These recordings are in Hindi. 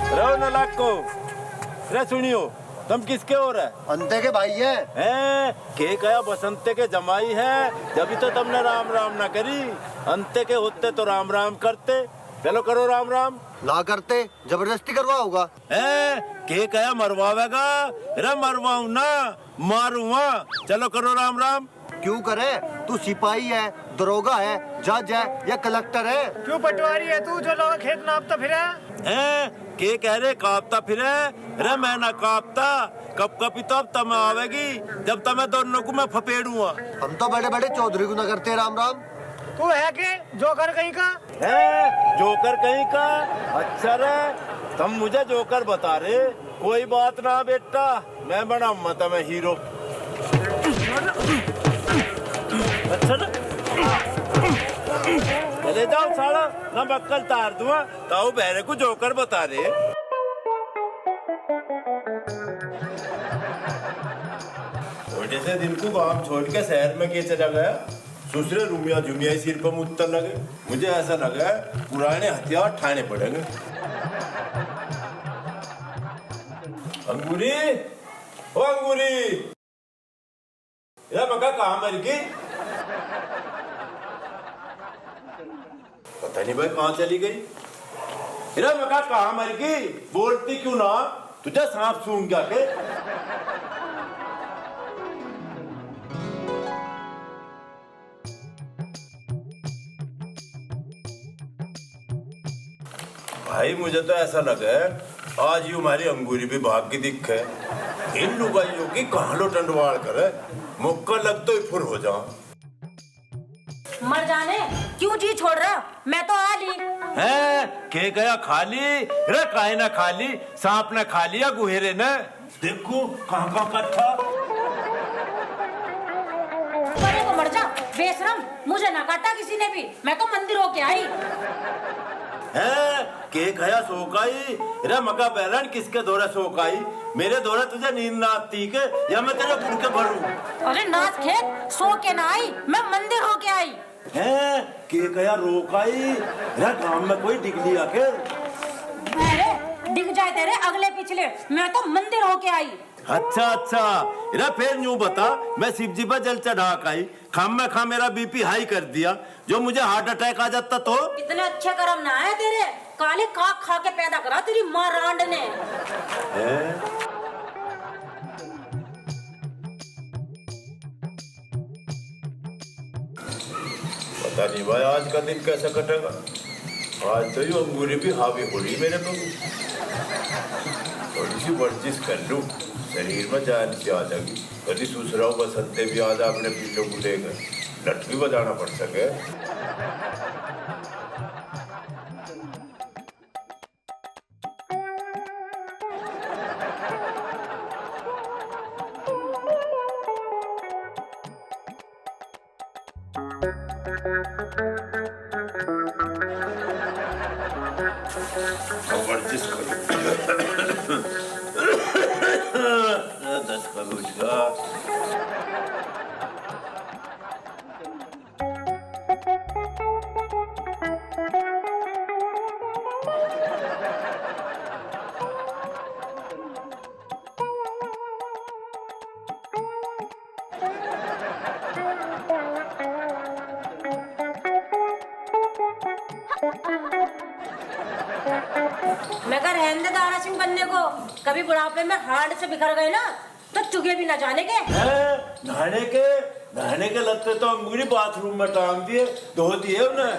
रहो नलाक को रे सुनियो तुम किसके हो रहे? अंते के भाई है के कया बसंते के जमाई है जब तो तुमने राम राम ना करी। अंते के होते तो राम राम करते। चलो करो राम राम। ना करते जबरदस्ती करवा होगा। के कया मरवावेगा? रे मरवाऊ ना मारूंगा। चलो करो राम राम। क्यों करे? तू सिपाही है, दरोगा है, जज है या कलेक्टर है? क्यों पटवारी है तू जो लोग खेत नापता फिरे? के कह रहे कापता फिरे? रे मैं ना कापता। कब कभी तब तब आवेगी जब तमें दोनों को मैं फपेड़ूंगा। हम तो बड़े बड़े चौधरी को ना करते राम राम। तू है के जोकर कहीं का? जोकर कहीं का? अच्छा रे तुम मुझे जोकर बता रहे। कोई बात ना बेटा मैं बनाऊंगा तुम्हें हीरो। अच्छा ना चले जाओ साला ना बक्कल तार दूंगा ताऊ बहरे को जोकर बता रहे। छोटे से दिन को गांव छोड़ के शहर में के चला गया। दूसरे रूमिया जुमिया सिर पर मुत्तर लगे। मुझे ऐसा लगा पुराने हथियार ठाने पड़ेंगे। अंगूरी ओ अंगूरी या मका कहाँ मर गई? पता नहीं भाई कहाँ चली गई। इरा मका कहाँ मर गई? बोलती क्यों ना? तुझे सांप सूंघ गया के? भाई मुझे तो ऐसा लगा है आज यूं हमारी अंगूरी भी भाग की दिख है। इन लुगाइयों की कहाँ लो टंडवाल करे मुक्का लग तो फुर हो जा। मर जाने क्यों जी छोड़ रहा? मैं तो आ ली है के गया खाली? रे काहे ना खाली? सांप ने खा लिया गुहेरे ने। देखो कहाँ कहाँ कट्ठा। परे को मर जा बेशरम। मुझे ना काटा किसी ने भी। मैं तो मंदिर होके आई। है के गया सोकाई? रे मका बैलन किसके दौरे सोकाई? मेरे दौरे तुझे नींद ना आती के या मैं तेरे फुल के भरूं? अरे नाच खेत सो के ना आई मैं मंदिर होके आई। है के गया रोकाई? रे गांव में कोई डिगली आके? अरे दिख जाए तेरे अगले पिछले मैं तो मंदिर होके आई। अच्छा अच्छा इरा फिर यूं बता मैं शिव जी पर जल चढ़ा आई खाम में खा मेरा बीपी हाई कर दिया जो मुझे हार्ट अटैक आ जाता तो? इतने अच्छे कर्म ना है तेरे। काले काक खा के पैदा करा तेरी माँ रांड ने। पता नहीं भाई आज का दिन कैसा कटेगा। आज तो ये अंगूरी भी हावी हो रही मेरे पे। थोड़ी सी वर्जिश कर लूं शरीर में जान सी आ जाएगी। कभी सुसराओ बसंते भी आज अपने पीछे को लेकर लट भी बजाना पड़ सके। वर्जिश करो दस का मैं कह रहने दे दारा सिंह बनने को। कभी बुढ़ापे में हार्ड से बिखर गए ना तो चुगे भी ना जाने के। नहाने के लगते तो अंगूरी बाथरूम में टांग दिए धो दिए उन्हें।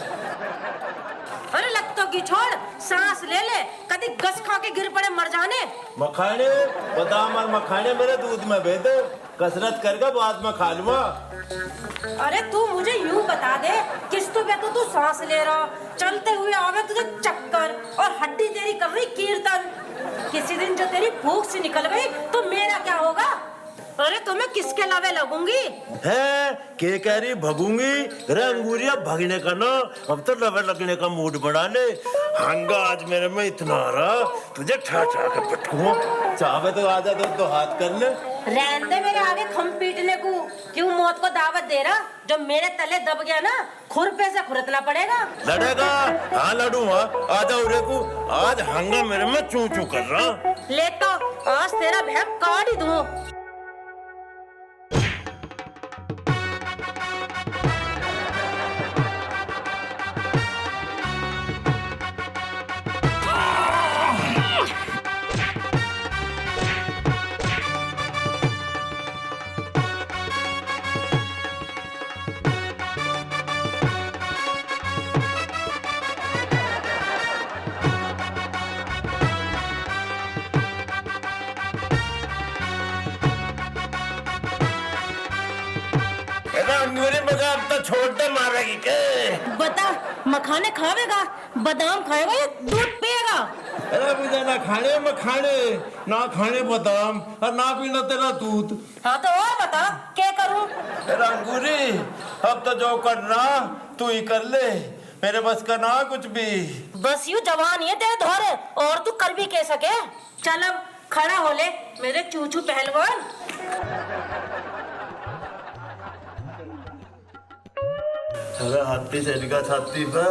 अरे लगतों की छोड़ सांस ले ले कभी गस खा के गिर पड़े मर जाने। मखाने बादाम और मखाने मेरे दूध में भेज दे कसरत करके बाद में खा लूंगा। अरे तू मुझे यूं बता दे किस्तों पे तो तू सांस ले रहा चलते हुए आवे तुझे चक्कर और हड्डी तेरी कर रही कीर्तन। किसी दिन जो तेरी भूख से निकल गई तो मेरा क्या होगा? अरे तुम्हें किसके लावे लगूंगी? है के कह रही भगूंगी? रे अंगूरिया भगने का ना अब तो लवे लगने का मूड बना ले। हंगा आज मेरे में इतना आ रहा तुझे ठा ठा के पटकूं। चाहे तो आजा तो हाथ कर ले। रहने दे मेरे आगे खम पीटने को। क्यों मौत को दावत दे रहा? जो मेरे तले दब गया ना, खुरपे से खुरतना पड़ेगा। लड़ेगा? हाँ लड़ूंगा। आजा उरे को, आज हंगा मेरे में चू चू कर रहा। ले तो आज तेरा भैम काट ही दूं। अंगूरी मजा अब तो छोड़ दे, मारेगी के? बता, मखाने खावेगा, बादाम खाएगा या दूध पिएगा? अरे मुझे ना खाने मखाने, ना खाने बादाम और ना पीना तेरा दूध। हाँ तो और बता, क्या करूं? अरे अंगूरी, अब तो जो करना तू ही कर ले, मेरे बस का ना कुछ भी। बस यूं जवान ही है तेरे धोरे, और तू कर भी कह सके। चल अब खड़ा हो ले मेरे चूचू पहलवान। अरे हाथी से निका छाती पर।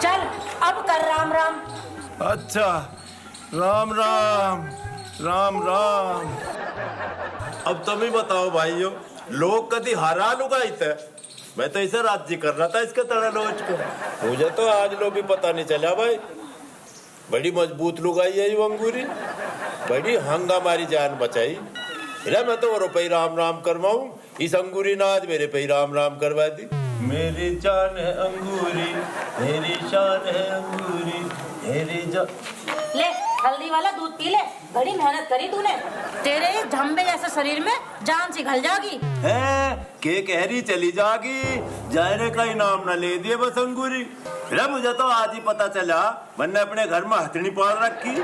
चल अब कर राम राम। अच्छा, राम राम राम राम। अब तुम ही बताओ भाइयों, लोग कभी हारा लुगाई थे? मैं तो इसे राज्य कर रहा था इसके तरह लोच को। मुझे तो आज लोग भी पता नहीं चला भाई। बड़ी मजबूत लुगाई है ये अंगूरी, बड़ी हंगामारी जान बचाई। मैं तो रुपये राम राम करवाऊं, इस अंगूरी ने आज मेरे पे ही राम राम करवा दी। मेरी जान है अंगूरी, मेरी शान है अंगूरी, मेरी जान। ले हल्दी वाला दूध पी ले, बड़ी मेहनत करी तूने। तेरे इस झंबे जैसे शरीर में जान सी घल जागी। है के कहरी चली जागी, जाने का इनाम न ले दिए बस अंगूरी। मुझे तो आज ही पता चला, मैंने अपने घर में हथनी पाल रखी।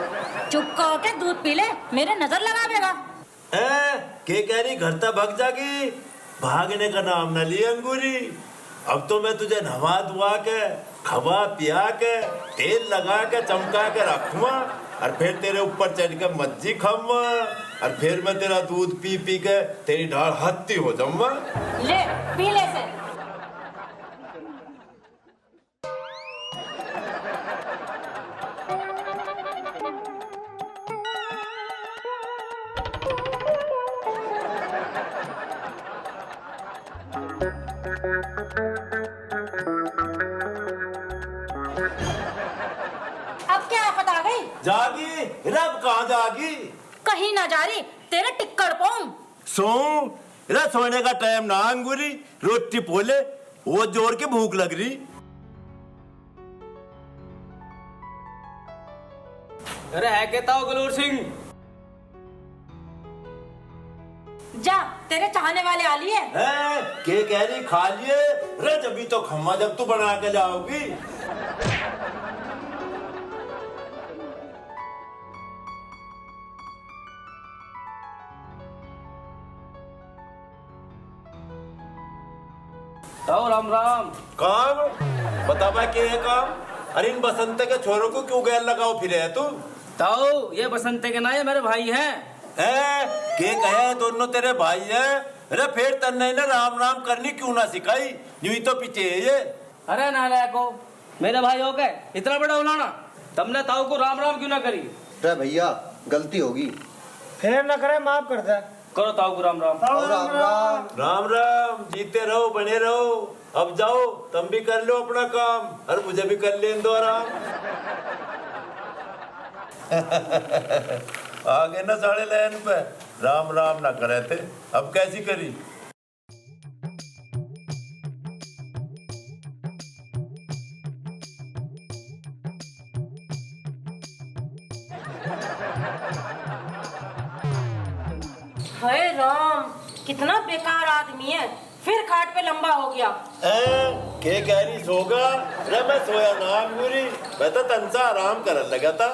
चुप कहो के दूध पी ले, मेरे नजर लगावेगा। के कहरी घर तक भाग जागी, भागने का नाम न लिए अंगूरी। अब तो मैं तुझे नवा धुआ के, खवा पिया के, तेल लगा के, चमका के रखूंगा, और फिर तेरे ऊपर चढ़ के मज्जी खाऊंगा, और फिर मैं तेरा दूध पी पी के तेरी ढाल हत्ती हो जाऊंगा। ले पी ले से। अब क्या आफत आ गई? जागी रब कहाँ जागी? कहीं ना जा रही, तेरे टिक्कड़ पाऊं। सोने का टाइम ना अंगूरी, रोटी पोले वो जोर के भूख लग रही। अरे है कहता हो गुलूर सिंह? जा तेरे चाहने वाले आ लिए। के कह रही खा लिए? अरे जब तो खम्मा जब तू बना के जाओगी। ताऊ राम राम। काम बता भाई के है काम? अरे इन बसंते के छोरों को क्यों गैर लगाओ फिरे है तू? ताऊ ये बसंते के ना ये मेरे भाई हैं। के कहे दोनों तेरे भाई हैं? अरे फिर तन्ने ने राम राम करनी क्यों ना सिखाई? यूं ही तो पीछे है ये। अरे नालायको, मेरे भाई हो गए इतना बड़ा उलाना, तुमने ताऊ को राम राम क्यों ना करी? अरे भैया गलती होगी। फिर न करे, माफ कर दे। करो ताऊ को राम राम। राम राम। राम राम, जीते रहो बने रहो। अब जाओ तुम भी कर लो अपना काम, और मुझे भी कर लेने दो आराम। आगे ना साढ़े लाइन पे राम राम ना करे थे, अब कैसी करी? हाय राम, कितना बेकार आदमी है, फिर खाट पे लंबा हो गया। के कह रही सोगा? अरे मैं सोया ना अंगूरी, मैं तो तनसा आराम करने लगा था।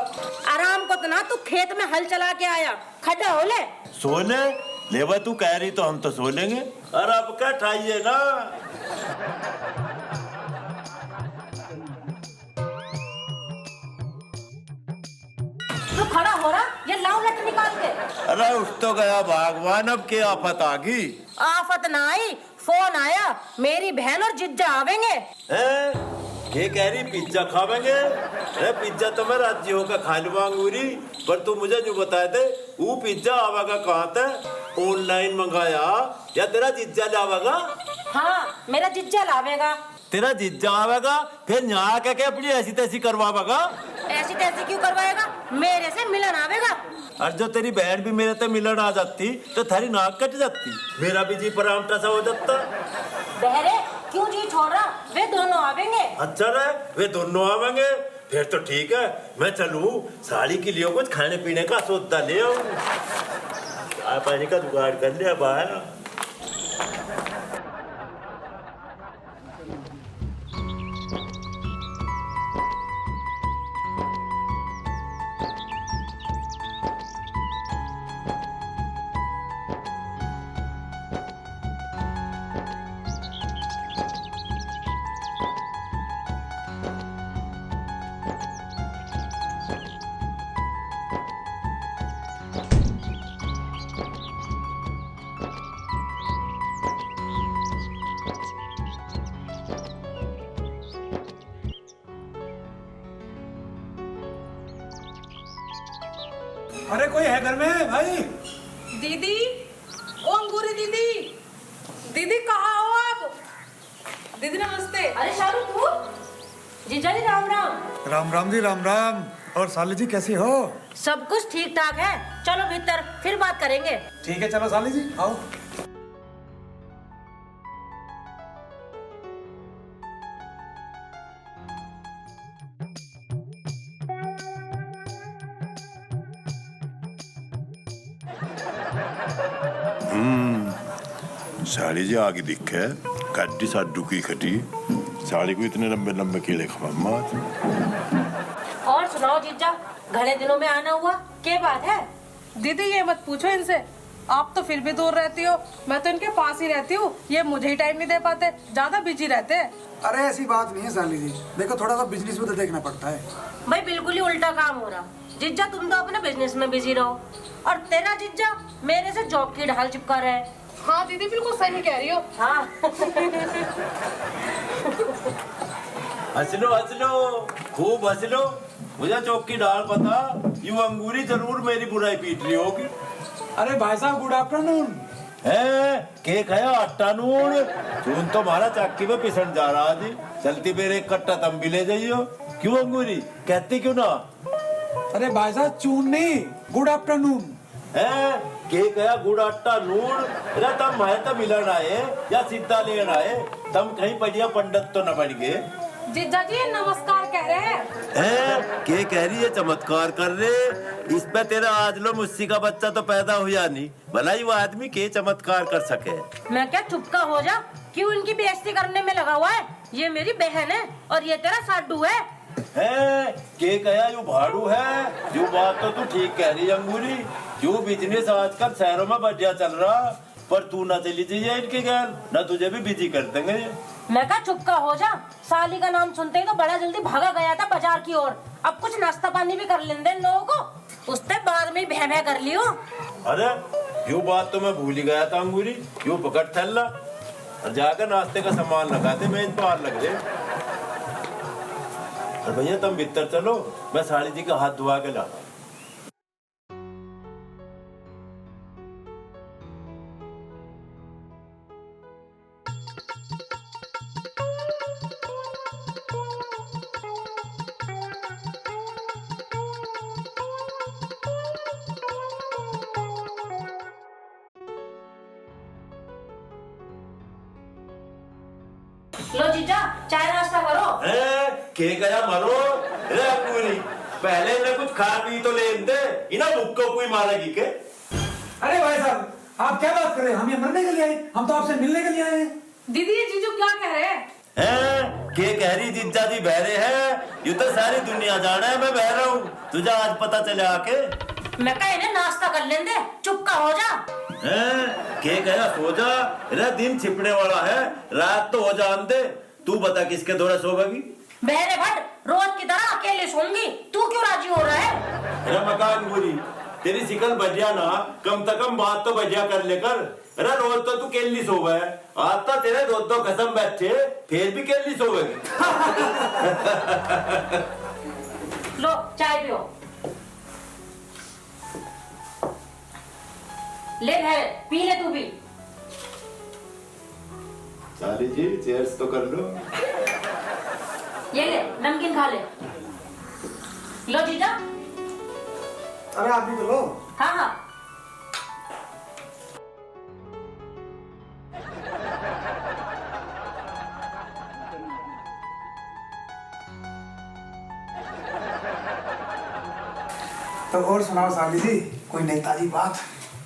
आराम को तो ना तू खेत में हल चला के आया, खड़ा हो ले। सोने लेवा तू कह रही तो हम तो सो लेंगे। और अब क्या ठाइए ना। तू खड़ा हो रहा, ये लाओ लट निकाल के। अरे उठ तो गया भगवान, अब क्या आफत आ गई? आफत ना आई, फोन आया, मेरी बहन और जीजा आवेंगे। ये कह रही पिज्जा खावेंगे? अरे पिज्जा तो मैं राज्य होकर खा लूंगी, पर तू मुझे जो बताए थे वो पिज्जा आवेगा कहाँ था? ऑनलाइन मंगाया या तेरा जीजा लावेगा? हाँ, मेरा जीजा लावेगा। तेरा जीजा आवेगा फिर यहाँ क्या क्या अपनी ऐसी तैसी करवावेगा? ऐसी तैसी क्यों करवाएगा? मेरे से मिलन आवेगा। और जो तेरी बहन भी मेरे से मिलन आ जाती तो थारी नाक कट जाती, मेरा भी जी परामटा सा हो जाता। बहरे क्यों जी छोड़ रहा? वे दोनों आवेंगे। अच्छा रे, वे दोनों आवेंगे फिर तो ठीक है। मैं चलूं साड़ी के लिए कुछ खाने पीने का सौदा ले आऊं, चाय पानी का जुगाड़ कर लिया बाहर। अरे कोई है घर में भाई? दीदी, ओ अंगूरी दीदी, दीदी कहाँ हो आप? दीदी नमस्ते। अरे शारू तू? जीजा जी राम राम। राम राम जी, राम राम। और साली जी कैसी हो? सब कुछ ठीक ठाक है, चलो भीतर फिर बात करेंगे। ठीक है, चलो साली जी आओ। साड़ी जी आगे दिखे कड्डी साडू की खटी साड़ी को इतने लंबे लंबे कीड़े खमा। और सुनाओ जीजा, घने दिनों में आना हुआ, क्या बात है? दीदी ये मत पूछो इनसे, आप तो फिर भी दूर रहती हो, मैं तो इनके पास ही रहती हूँ। ये मुझे ही टाइम नहीं दे पाते, ज्यादा बिजी रहते हैं। अरे ऐसी बात नहीं है साली जी, देखो थोड़ा सा बिजनेस में तो देखना पड़ता है। भाई बिल्कुल ही उल्टा काम हो रहा। जीजा तुम तो अपने बिजनेस में बिजी रहो और तेरा जीजा मेरे से जॉब की ढाल चिपका रहा है। हाँ दीदी बिल्कुल सही कह रही हो। हाँ हंस लो खूब हंस लो। मुझे चौक की डाल पता, यूं अंगूरी जरूर मेरी बुराई पीट रही होगी। अरे भाई साहब गुड आफ्टरनून। है केक है आटा नून चून तो मारा चाकी में पिसन जा रहा जी। चलती मेरे एक कट्टा तम भी ले जाइयो। क्यों अंगूरी कहती क्यों ना? अरे भाई साहब चून नहीं, गुड आफ्टरनून है। केक है गुड़ आटा नून। अरे तम है तो मिलन आए या सीधा लेन आए? तम कहीं बढ़िया पंडित तो न बन गए? जीजा जी ये नमस्कार कह रहे हैं। के कह रही है चमत्कार कर रहे? इस पे तेरा आज लो मुस्सी का बच्चा तो पैदा हुआ नहीं, भला ही वो आदमी के चमत्कार कर सके। मैं क्या चुपका हो जा? क्यों इनकी बेइज्जती करने में लगा हुआ है? ये मेरी बहन है और ये तेरा साडू है। के कहा यू भाड़ू है? यू बात तो तू ठीक कह रही अंगूरी। यू बिजनेस आजकल शहरों में बढ़िया चल रहा, पर तू ना चली जाइए इनके घर, ना तुझे भी बिजी कर देंगे। मैं क्या चुपका हो जा? साली का नाम सुनते ही तो बड़ा जल्दी भागा गया था बाजार की ओर। अब कुछ नाश्ता पानी भी कर लेंदे इन लोगों को, उसने बाद में भै भै कर लियो। अरे यू बात तो मैं भूल ही गया था अंगूरी। यू पकड़ थैला और जाकर नाश्ते का सामान लगाते मेज पार लग रहे। भैया तुम भीतर चलो, मैं साड़ी जी का हाथ धुआ के लाता। लो जीजा चाय नाश्ता करो। के गया मरो रे अंगूरी, पहले इन्हें कुछ खा पी तो ले दे, इन्हें भूख को कोई मारेगी के? अरे भाई साहब आप क्या बात कर रहे हैं? हम ये मरने के लिए आए, हम तो आपसे मिलने के लिए आए हैं। दीदी ये जीजू क्या कह रहे हैं? के कह रही जीजा जी बहरे हैं? ये तो सारी दुनिया जाना है मैं बह रहा हूँ, तुझे आज पता चले आके? मैं कहा इन्हें नाश्ता कर लेंदे, चुपका हो जा। के कहा सो जा, रे दिन छिपने वाला है, रात तो हो जान दे। तू बता किसके दौरे सोएगी? बहरे भट्ट रोज की तरह अकेले सोऊंगी, तू क्यों राजी हो रहा है? अरे मकान बुरी, तेरी शिकल बढ़िया ना, कम से कम बात तो बढ़िया कर लेकर। अरे रोज तो तू केली सोवे, आता तेरे दो कसम बैठे फिर भी केली सोवेगी। लो चाय पियो। ले है पी ले तू भी। साली जी चेयर्स तो कर लो। ये ले नमकीन खा ले। लो जीजा। अरे आप भी तो लो। हाँ हाँ। तो और सुनाओ साली जी, कोई नई ताजी बात?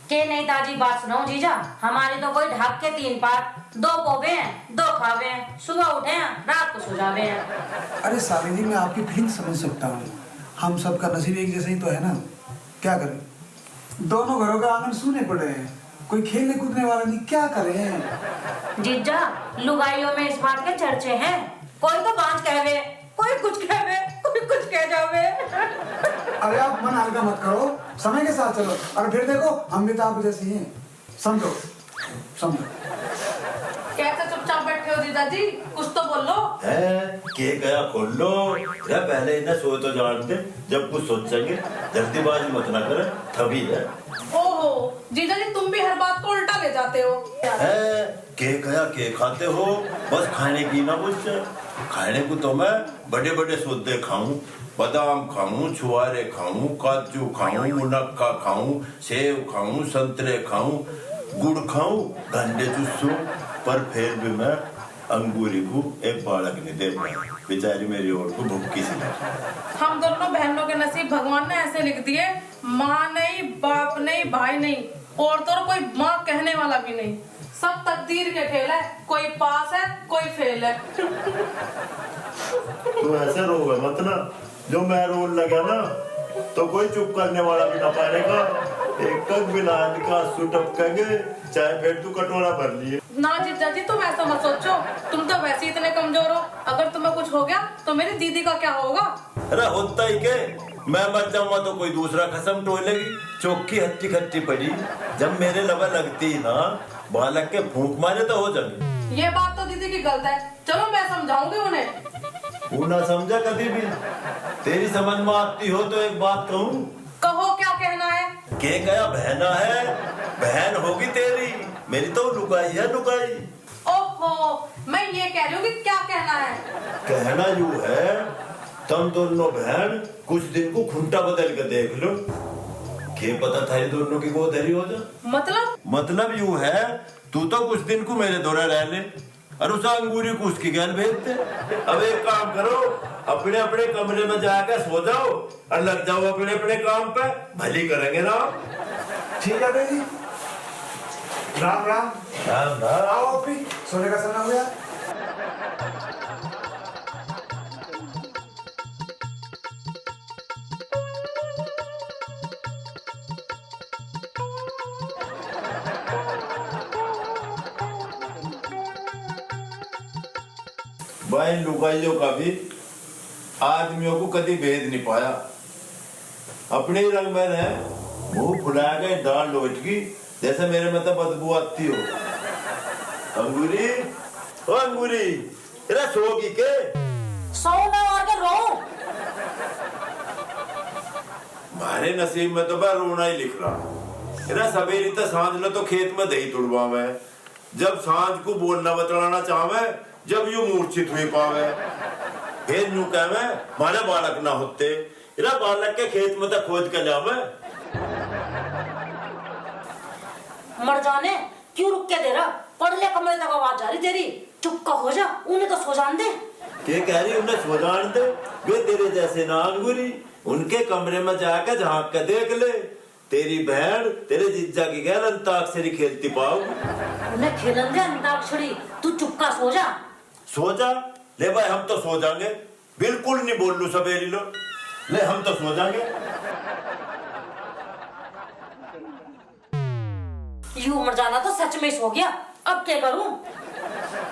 के नहीं ताजी बात सुनाओ जीजा। हमारे तो कोई ढाक के 3 पात, 2 पोवे हैं, 2 खावे हैं, सुबह उठे हैं, रात को सो जावे हैं। अरे साली जी, मैं आपकी फीलिंग समझ सकता हूँ। हम सबका नसीब एक जैसा ही तो है ना। क्या करें, दोनों घरों का आंगन सूने पड़े हैं, कोई खेलने कूदने वाला नहीं, क्या करें? जीजा लुगाइयों में इस बात के चर्चे हैं। कोई तो बांझ कहवे, कोई कुछ कहवे, कोई कुछ कह जावे। अरे आप मन हल्का मत करो, समय के साथ चलो। और फिर देखो, हम भी तो आप जैसे ही हैं। समझो समझो। कैसे चुपचाप बैठे हो जीजा जी, कुछ तो बोलो। है के गया खोल लो। अरे पहले इन्हें सो तो जान दे, जब कुछ सोचेंगे। जल्दीबाजी मत ना करे, तभी है। ओहो जीजा जी, तुम भी हर बात को उल्टा ले जाते हो। है के गया के खाते हो, बस खाने की ना पूछ। खाने को तो मैं बड़े बड़े सौदे खाऊं, बादाम खाऊं, छुआरे खाऊं, काजू खाऊं, मुनक्का खाऊं, सेब खाऊं, संतरे खाऊं, गुड़ खाऊं, गंडे चूसूं, पर फिर भी मैं अंगूरी को एक बालक नहीं दे पाया। बेचारी मेरी ओर को भूखी सी लगी। हम दोनों बहनों के नसीब भगवान ने ऐसे लिख दिए, माँ नहीं, बाप नहीं, भाई नहीं, और तो कोई माँ कहने वाला भी नहीं। सब तकदीर के खेल है, कोई पास है, कोई फेल है। तू ऐसे रोवे मत ना, जो मैं रोन लगा ना तो कोई चुप करने वाला भी ना पाएगा। एक बिना का आंसू टपकेंगे, चाहे फिर तू कटोरा भर लिए। ना जीजा जी, तुम ऐसा मत सोचो, तुम तो वैसे ही इतने कमजोर हो। अगर तुम्हें कुछ हो गया तो मेरी दीदी का क्या होगा? अरे होता ही के, मैं मर जाऊंगा तो कोई दूसरा कसम टोलेगी। चौकी हट्टी खट्टी पड़ी, जब मेरे लबा लगती ना बालक के फूंक मारे तो हो जाए। ये बात तो दीदी की गलत है, चलो मैं समझाऊंगी उन्हें। वो ना समझा कभी भी। तेरी समझ में आती हो तो एक बात कहूँ। कहो क्या कहना है? के गया बहना है, बहन होगी तेरी, मेरी तो लुगाई है लुगाई। ओहो, मैं ये कह रही हूँ कि क्या कहना है? कहना यूं है, तुम दोनों बहन कुछ दिन को खुंटा बदल के देख लो, के पता था ये दोनों की गोदरी हो जा। मतलब यूं है, तू तो कुछ दिन को मेरे दौरे रह ले और उस अंगूरी को उसकी गैल भेज दे। अब एक काम करो, अपने अपने कमरे में जाकर सो जाओ और लग जाओ अपने अपने काम पे, भली करेंगे ना। ठीक है बेटी, राम राम। राम राम। आओ अपनी, सोने का समय हो गया। भाई लुगाइयों का भी आदमियों को कभी भेद नहीं पाया। अपने ही रंग में है, मुंह फुला गए दाल लोट की, जैसे मेरे में तो बदबू आती हो। अंगूरी, ओ अंगूरी, तेरा सोगी के? सो ना और के रो। मारे नसीब में तो मैं रोना ही लिख रहा। तेरा सवेरी तो सांझ न तो खेत में दही तुड़वा में, जब सांझ को बोलना बतलाना चाहे, जब यू मूर्छित हुई पावे, फिर यूं कहवे मारे बालक ना होते। इरा बालक के खेत में तो खोद के लावे। मर जाने, क्यों रुक के दे रहा? पढ़ ले, कमरे तक आवाज आ रही तेरी। चुप का हो जा, उन्हें तो सो जान दे। के कह रही उन्हें सो जान दे? वे तेरे जैसे ना अंगूरी, उनके कमरे में जाकर झांक के देख ले, तेरी बहन तेरे जीजा की गैर अंताक्षरी खेलती पाओ। उन्हें खेलन दे अंताक्षरी, तू चुपका सो जा। सो जा ले भाई, हम तो सो जाएंगे, बिल्कुल नहीं बोल लू सवेरी लो ले, हम तो सो जाएंगे। यूं मर जाना तो सच में सो गया, अब क्या करूं?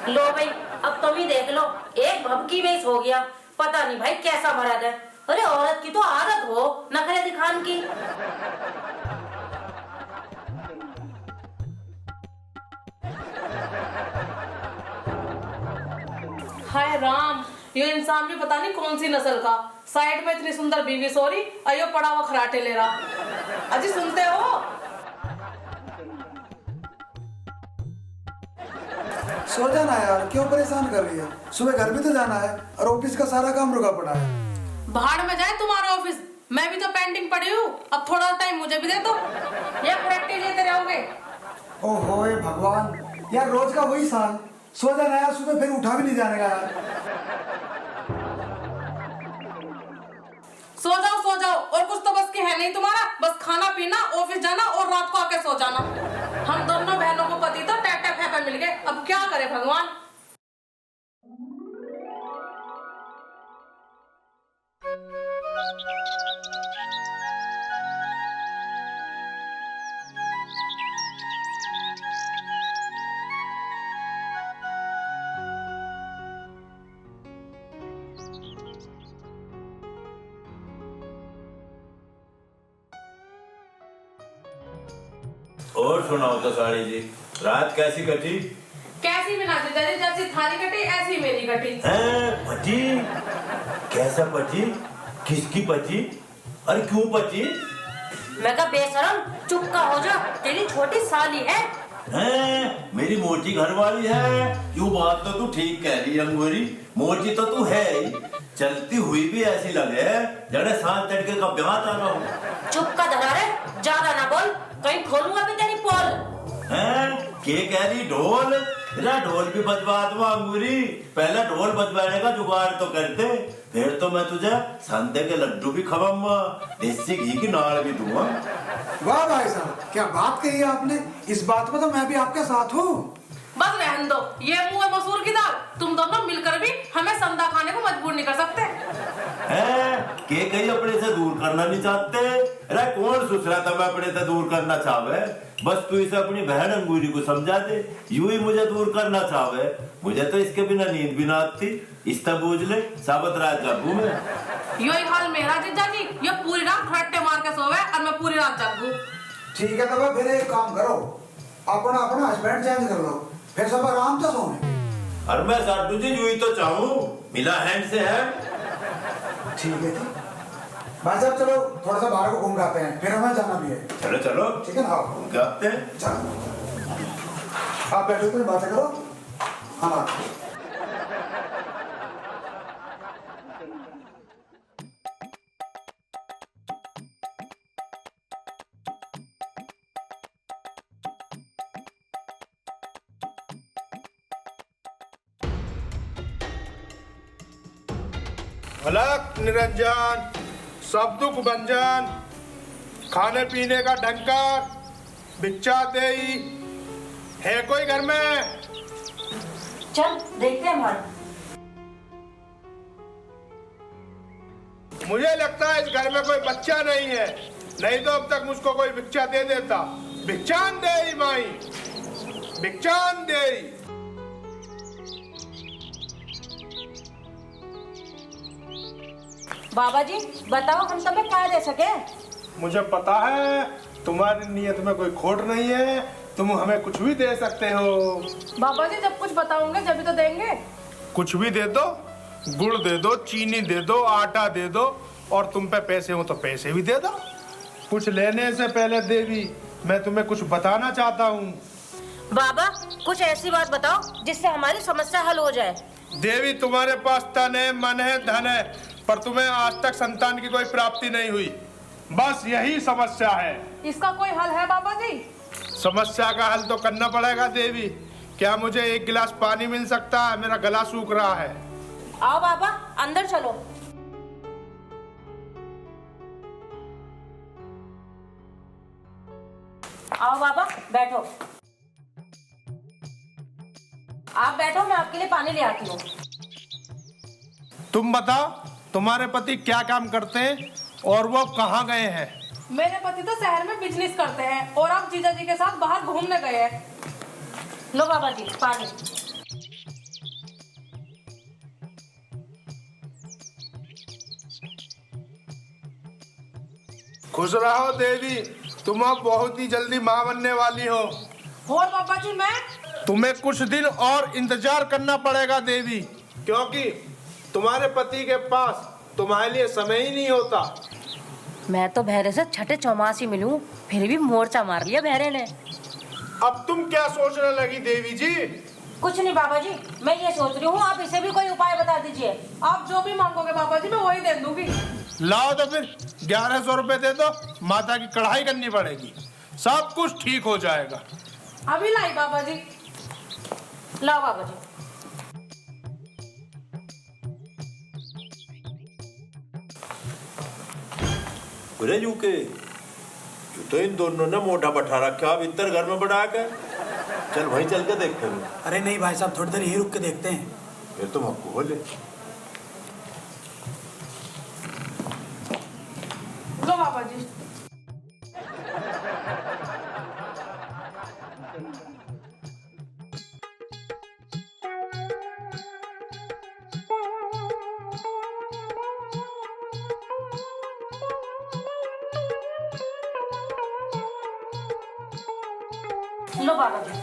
लो भाई, अब तुम ही देख लो, एक भबकी में सो गया, पता नहीं भाई कैसा मर्द है। अरे औरत की तो आदत हो नखरे दिखान की। हाय राम, ये इंसान भी पता नहीं कौन सी नस्ल का। साइड में इतनी सुंदर बीवी सोरी, अयो पड़ा हुआ खराटे ले रहा। अजी सुनते हो? सो जाना यार, क्यों परेशान कर रही है? सुबह घर भी तो जाना है और ऑफिस का सारा काम रुका पड़ा है। भाड़ में जाए तुम्हारा ऑफिस, मैं भी तो पेंडिंग पड़ी हूँ। अब थोड़ा टाइम मुझे भी दे दो, ये प्रैक्टिस लेते रहोगे। ओहो ये भगवान, यार रोज का वही साल। सो जाना यार, सुबह फिर उठा भी नहीं जाने का यार। सो जाओ और कुछ तो बस की है नहीं तुम्हारा। बस खाना पीना, ऑफिस जाना और रात को आके सो जाना। हम दोनों बहनों को पति तो टैटा फैफा मिल गए, अब क्या करे भगवान। और सुनाओ तो साड़ी जी, रात कैसी कटी? कैसी भी ना जीजाजी, जैसी थारी कटी ऐसी मेरी कटी। पति? कैसा पति? किसकी पति? अरे क्यों पति? मैं कहा बेशरम, चुप का हो जा, तेरी छोटी साली है। मेरी मोटी घरवाली है। क्यों बात तो तू ठीक कह रही है अंगूरी, मोटी तो तू है ही, चलती हुई भी ऐसी लगे जड़े सांत तड़के का ब्याह आ रहा हूँ। चुप का धरा रे, ज्यादा ना बोल, कहीं खोलूंगा भी तेरी पोल। के कह रही ढोल? ना ढोल भी बजवा दो अंगूरी, पहले ढोल बजवाने का जुगाड़ तो करते, फिर तो मैं तुझे संदे के लड्डू भी खवाऊंगा, देसी घी की नाड़ भी दूंगा। वाह भाई साहब, क्या बात कही है आपने। इस बात में तो मैं भी आपके साथ हूँ। बस रहने दो, ये मुंह है मसूर की दाल। तुम दोनों मिलकर भी हमें संदा खाने को मजबूर नहीं कर सकते। के कहीं अपने से दूर करना नहीं चाहते? अरे कौन ससुरा था मैं अपने से दूर करना चाहे? बस तू इसे अपनी बहन अंगूरी को समझा दे, यूं ही मुझे दूर करना चाहे। मुझे तो इसके बिना नींद भी ना आती। इस बूझ ले, साबत रात जागू मैं। यही हाल मेरा जीजा जी, ये पूरी रात खट्टे मार के सोवे और मैं पूरी रात जागू। ठीक है तो फिर एक काम करो, अपना अपना हस्बैंड चेंज कर लो, फिर सब आराम से सोए। और मैं साडू जी यूं ही तो चाहूँ, मिला हैंड से है। ठीक है जी भाई साहब, चलो थोड़ा सा बाहर को घूम के आते हैं, फिर हमें जाना भी है। चलो चलो ठीक है ना, आओ घूम के आते हैं। चलो आप बैठो, कोई बातें करो। हाँ अलग निरंजन, सब दुख भंजन, खाने पीने का ढंकर, भिक्षा देई है कोई घर में? चल देखते हैं भाड़। मुझे लगता है इस घर में कोई बच्चा नहीं है, नहीं तो अब तक मुझको कोई भिक्षा दे देता। भिक्षान देई माई, भिक्षान देई। बाबा जी बताओ, हम तुम्हें क्या दे सके? मुझे पता है तुम्हारी नीयत में कोई खोट नहीं है, तुम हमें कुछ भी दे सकते हो। बाबा जी जब कुछ बताओगे जब भी तो देंगे। कुछ भी दे दो, गुड़ दे दो, चीनी दे दो, आटा दे दो, और तुम पे पैसे हो तो पैसे भी दे दो। कुछ लेने से पहले देवी, मैं तुम्हें कुछ बताना चाहता हूँ। बाबा कुछ ऐसी बात बताओ जिससे हमारी समस्या हल हो जाए। देवी तुम्हारे पास तन है, मन है, धन है, पर तुम्हें आज तक संतान की कोई प्राप्ति नहीं हुई। बस यही समस्या है। इसका कोई हल है बाबा जी? समस्या का हल तो करना पड़ेगा देवी। क्या मुझे एक गिलास पानी मिल सकता है? मेरा गला सूख रहा है। आओ बाबा अंदर चलो। आओ बाबा बैठो। आप बैठो, मैं आपके लिए पानी ले आती हूँ। तुम बताओ तुम्हारे पति क्या काम करते हैं और वो कहाँ गए हैं? मेरे पति तो शहर में बिजनेस करते हैं और आप जीजा जी के साथ बाहर घूमने गए हैं। लो बाबा जी पानी। खुश रहो देवी, तुम अब बहुत ही जल्दी माँ बनने वाली हो। और बाबा जी मैं? तुम्हें कुछ दिन और इंतजार करना पड़ेगा देवी। क्योंकि तुम्हारे पति के पास तुम्हारे लिए समय ही नहीं होता। मैं तो भैरे से छठे चौमास ही मिलूं, फिर भी मोर्चा मार लिया भैरे ने। अब तुम क्या सोचने लगी देवी जी? कुछ नहीं बाबा जी, मैं ये सोच रही हूँ आप इसे भी कोई उपाय बता दीजिए। आप जो भी मांगोगे बाबा जी मैं वही दे दूंगी। लाओ तो फिर 1100 रुपए दे दो, माता की कढ़ाई करनी पड़ेगी, सब कुछ ठीक हो जाएगा। अभी लाई बाबा जी। लाओ बाबा जी। बुरे जू के तो इन दोनों ने मोटा बैठा रखा, अब इतर घर में बढ़ा के चल भाई चल के देखते हैं। अरे नहीं भाई साहब, थोड़ी देर यही रुक के देखते हैं। फिर तुम हमको बोले लो बाबा जी। लो बाबा जी।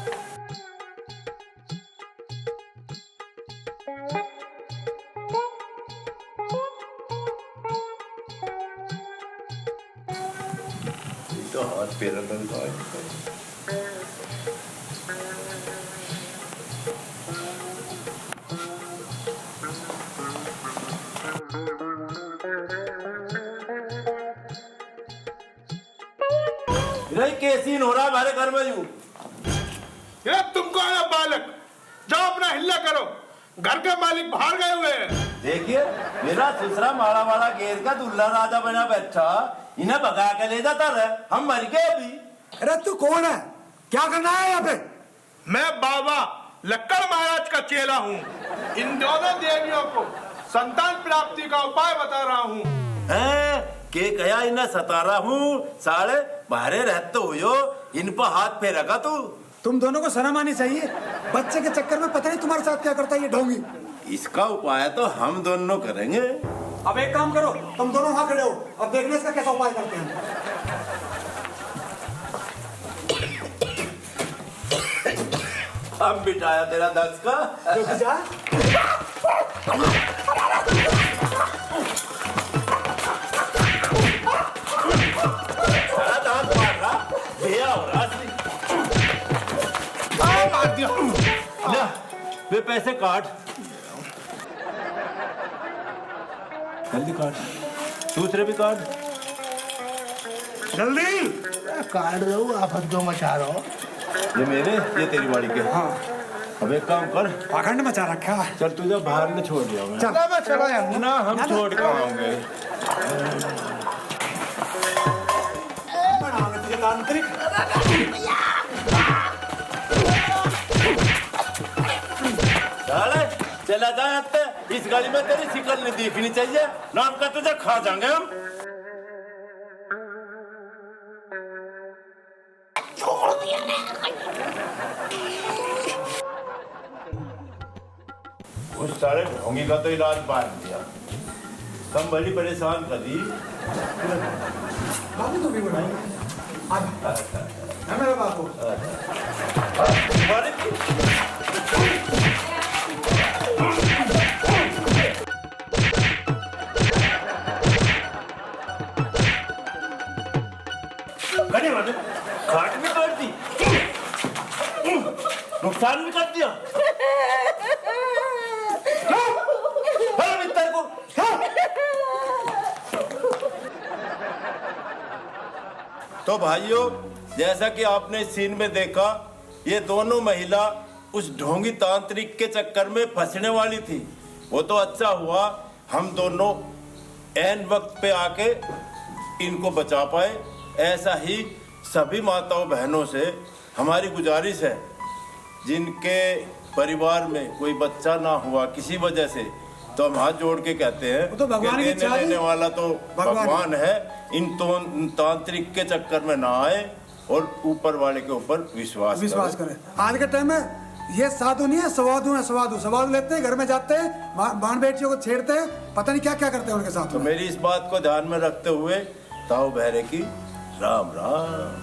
तो हाथ पैर लगा कैसी हो रहा हमारे घर में यू? ये तुमको आया बालक, जाओ अपना हिल्ला करो, घर के मालिक बाहर गए हुए हैं। देखिए मेरा ससुरा माड़ा वाला गेर का दुल्ला राजा बना बैठा, इन्हें भगा के ले जाता रहे, हम मर गए अभी। अरे तू कौन है, क्या करना है यहाँ पे? मैं बाबा लक्कड़ महाराज का चेला हूँ। इन दोनों देवियों को संतान प्राप्ति का उपाय बता रहा हूँ। के कया इन्हें सता रहा हूँ, साले बाहरे रहते हो, इन पर हाथ फेरा का तू। तुम दोनों को शर्म आनी चाहिए, बच्चे के चक्कर में पता नहीं तुम्हारे साथ क्या करता है ये ढोंगी। इसका उपाय तो हम दोनों करेंगे। अब एक काम करो, तुम दोनों वहाँ खड़े हो, अब देखने इसका कैसा उपाय करते हैं। अब बिठाया तेरा दस का। दांत मार रहा, भैया हो रहा वे पैसे काट, जल्दी काट, दूसरे भी काट, जल्दी काट दो, आप हद मचा रहे हो। ये मेरे, ये तेरी बाड़ी के। हाँ। अब एक काम कर, पाखंड मचा रखा है। चल तुझे बाहर में छोड़ दिया मैं। चल मैं चला जाऊँ ना, हम छोड़ के आएंगे। तांत्रिक चला जाते, इस गाड़ी में तेरी शिकल नहीं दिखनी चाहिए, नाम का तुझे खा जाएंगे हम। उस सारे ढोंगी का तो इलाज बांध दिया, कम बड़ी परेशान कर दी। बाबू तो भी बढ़ाई है मेरा बाबू। घाट भी काट दी, नुकसान भी कर दिया। तो भाइयों, जैसा कि आपने इस सीन में देखा, ये दोनों महिला उस ढोंगी तांत्रिक के चक्कर में फंसने वाली थी। वो तो अच्छा हुआ हम दोनों ऐन वक्त पे आके इनको बचा पाए। ऐसा ही सभी माताओं बहनों से हमारी गुजारिश है, जिनके परिवार में कोई बच्चा ना हुआ किसी वजह से, तो हम हाथ जोड़ के कहते हैं तो भगवान कि देने लेने वाला तो भगवान है। इन तांत्रिक के चक्कर में ना आए और ऊपर वाले के ऊपर विश्वास करें। आज के टाइम में ये साधु नहीं है, सवाधु है। सवाधु लेते हैं, घर में जाते हैं, बाण बेटियों को छेड़ते हैं, पता नहीं क्या क्या करते हैं उनके साथ। तो मेरी इस बात को ध्यान में रखते हुए ताऊ बहरे की राम राम।